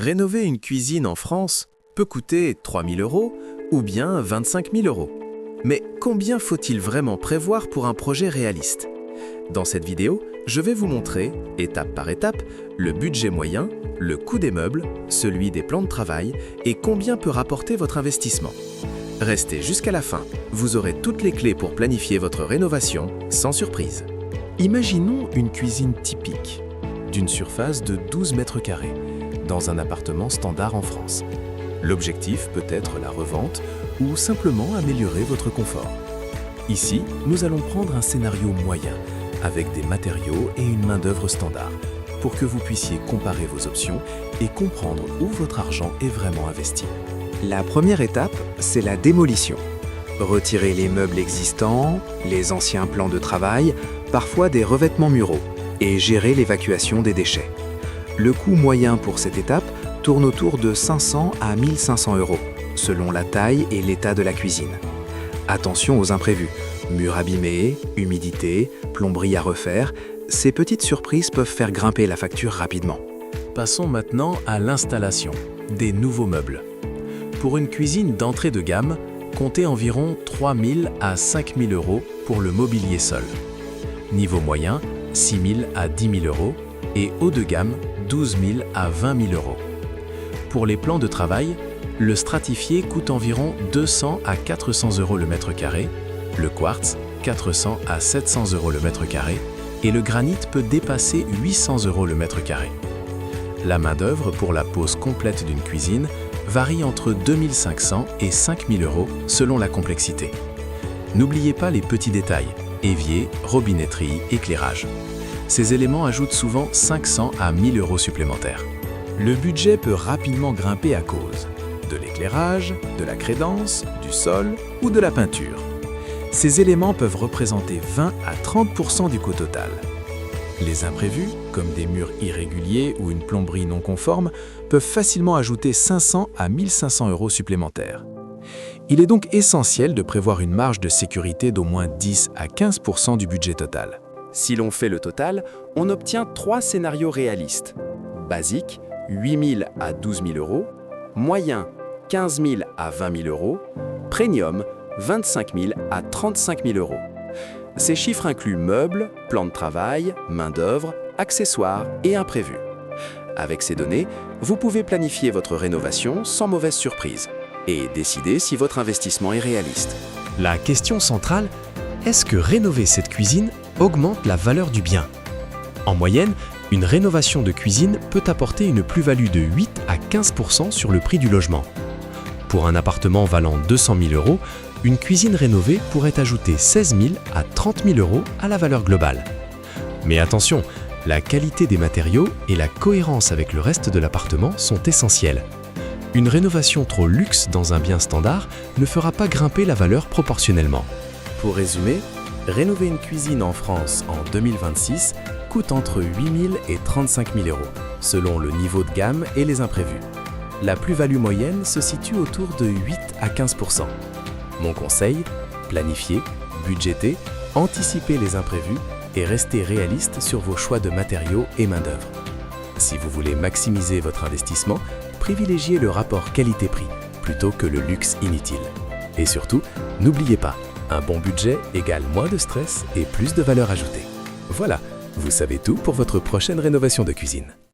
Rénover une cuisine en France peut coûter 3 000 € ou bien 25 000 €. Mais combien faut-il vraiment prévoir pour un projet réaliste? Dans cette vidéo, je vais vous montrer, étape par étape, le budget moyen, le coût des meubles, celui des plans de travail et combien peut rapporter votre investissement. Restez jusqu'à la fin, vous aurez toutes les clés pour planifier votre rénovation sans surprise. Imaginons une cuisine typique, d'une surface de 12 mètres carrés, dans un appartement standard en France. L'objectif peut être la revente ou simplement améliorer votre confort. Ici, nous allons prendre un scénario moyen, avec des matériaux et une main-d'œuvre standard, pour que vous puissiez comparer vos options et comprendre où votre argent est vraiment investi. La première étape, c'est la démolition. Retirer les meubles existants, les anciens plans de travail, parfois des revêtements muraux, et gérer l'évacuation des déchets. Le coût moyen pour cette étape tourne autour de 500 à 1 500 €, selon la taille et l'état de la cuisine. Attention aux imprévus, murs abîmés, humidité, plomberie à refaire, ces petites surprises peuvent faire grimper la facture rapidement. Passons maintenant à l'installation des nouveaux meubles. Pour une cuisine d'entrée de gamme, comptez environ 3 000 à 5 000 € pour le mobilier sol. Niveau moyen, 6 000 à 10 000 € et haut de gamme, 12 000 à 20 000 €. Pour les plans de travail, le stratifié coûte environ 200 à 400 € le mètre carré, le quartz 400 à 700 € le mètre carré et le granit peut dépasser 800 € le mètre carré. La main-d'œuvre pour la pose complète d'une cuisine varie entre 2 500 et 5 000 € selon la complexité. N'oubliez pas les petits détails, évier, robinetterie, éclairage. Ces éléments ajoutent souvent 500 à 1 000 € supplémentaires. Le budget peut rapidement grimper à cause de l'éclairage, de la crédence, du sol ou de la peinture. Ces éléments peuvent représenter 20 à 30% du coût total. Les imprévus, comme des murs irréguliers ou une plomberie non conforme, peuvent facilement ajouter 500 à 1 500 € supplémentaires. Il est donc essentiel de prévoir une marge de sécurité d'au moins 10 à 15% du budget total. Si l'on fait le total, on obtient 3 scénarios réalistes. Basique, 8 000 à 12 000 €, moyen, 15 000 à 20 000 €, premium, 25 000 à 35 000 €. Ces chiffres incluent meubles, plans de travail, main-d'œuvre, accessoires et imprévus. Avec ces données, vous pouvez planifier votre rénovation sans mauvaise surprise et décider si votre investissement est réaliste. La question centrale, est-ce que rénover cette cuisine augmente la valeur du bien? En moyenne, une rénovation de cuisine peut apporter une plus-value de 8 à 15% sur le prix du logement. Pour un appartement valant 200 000 €, une cuisine rénovée pourrait ajouter 16 000 à 30 000 € à la valeur globale. Mais attention, la qualité des matériaux et la cohérence avec le reste de l'appartement sont essentielles. Une rénovation trop luxe dans un bien standard ne fera pas grimper la valeur proportionnellement. Pour résumer, rénover une cuisine en France en 2026 coûte entre 8 000 et 35 000 €, selon le niveau de gamme et les imprévus. La plus-value moyenne se situe autour de 8 à 15%. Mon conseil, planifiez, budgétez, anticipez les imprévus et restez réaliste sur vos choix de matériaux et main-d'œuvre. Si vous voulez maximiser votre investissement, privilégiez le rapport qualité-prix plutôt que le luxe inutile. Et surtout, n'oubliez pas, un bon budget égale moins de stress et plus de valeur ajoutée. Voilà, vous savez tout pour votre prochaine rénovation de cuisine.